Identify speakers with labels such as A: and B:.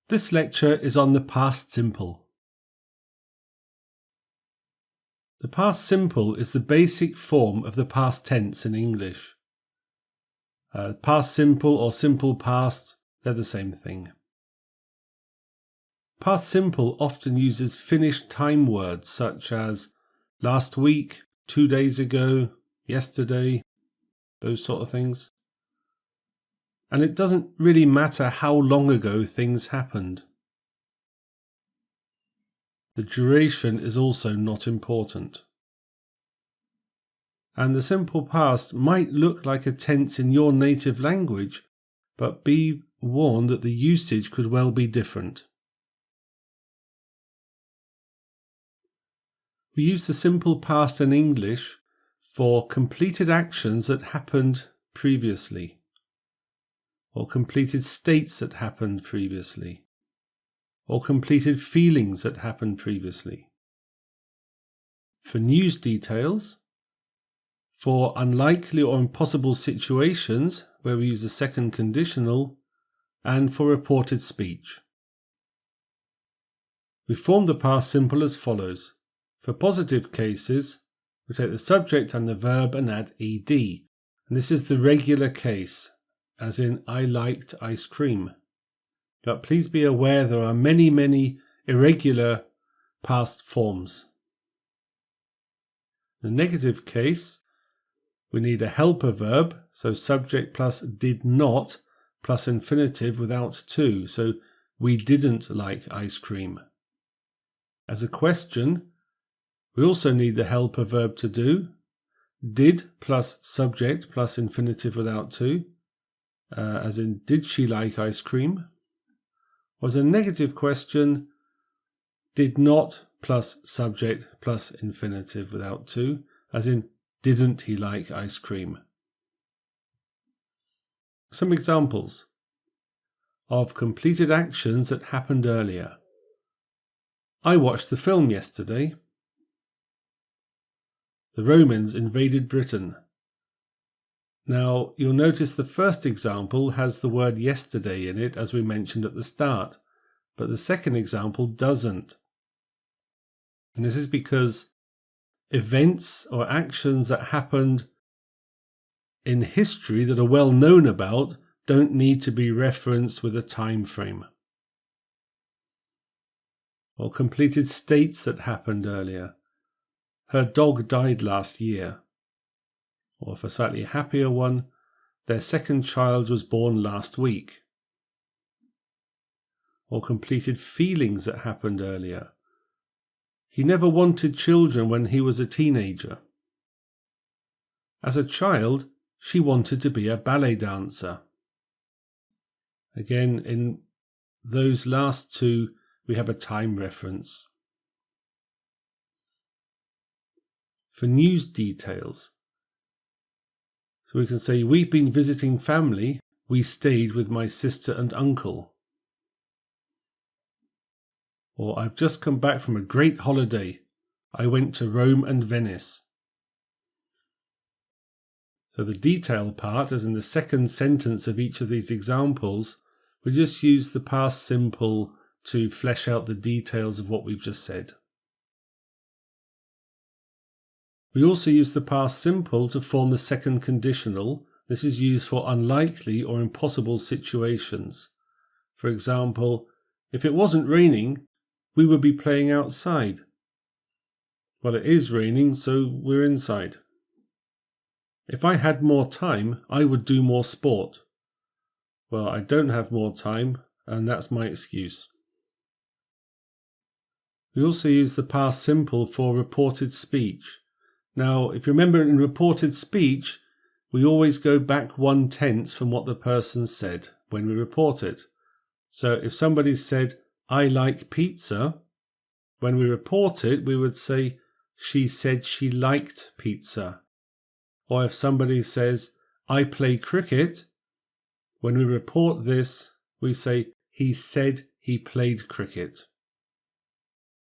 A: This lecture is on the past simple. The past simple is the basic form of the past tense in English. Past simple or simple past, they're the same thing. Past simple often uses finished time words such as last week, 2 days ago, yesterday, those sort of things. And it doesn't really matter how long ago things happened. The duration is also not important. And the simple past might look like a tense in your native language, but be warned that the usage could well be different. We use the simple past in English for completed actions that happened previously, or completed states that happened previously, or completed feelings that happened previously. For news details, for unlikely or impossible situations where we use the second conditional, and for reported speech. We form the past simple as follows. For positive cases, we take the subject and the verb and add ed. And this is the regular case, as in I liked ice cream. But please be aware there are many irregular past forms. The negative case, we need a helper verb, so subject plus did not plus infinitive without to. So we didn't like ice cream. As a question, we also need the helper verb to do. Did plus subject plus infinitive without to, as in did she like ice cream? Was a negative question, did not plus subject plus infinitive without to, as in didn't he like ice cream? Some examples of completed actions that happened earlier. I watched the film yesterday. The Romans invaded Britain. Now, you'll notice the first example has the word yesterday in it, as we mentioned at the start, but the second example doesn't. And this is because events or actions that happened in history that are well known about don't need to be referenced with a time frame. Or completed states that happened earlier. Her dog died last year. Or for a slightly happier one, their second child was born last week. Or completed feelings that happened earlier. He never wanted children when he was a teenager. As a child, she wanted to be a ballet dancer. Again, in those last two, we have a time reference. For news details, so we can say, we've been visiting family. We stayed with my sister and uncle. Or I've just come back from a great holiday. I went to Rome and Venice. So the detail part, as in the second sentence of each of these examples, we just use the past simple to flesh out the details of what we've just said. We also use the past simple to form the second conditional. This is used for unlikely or impossible situations. For example, if it wasn't raining, we would be playing outside. Well, it is raining, so we're inside. If I had more time, I would do more sport. Well, I don't have more time, and that's my excuse. We also use the past simple for reported speech. Now, if you remember, in reported speech, we always go back one tense from what the person said when we report it. So if somebody said, I like pizza, when we report it, we would say, she said she liked pizza. Or if somebody says, I play cricket, when we report this, we say, he said he played cricket.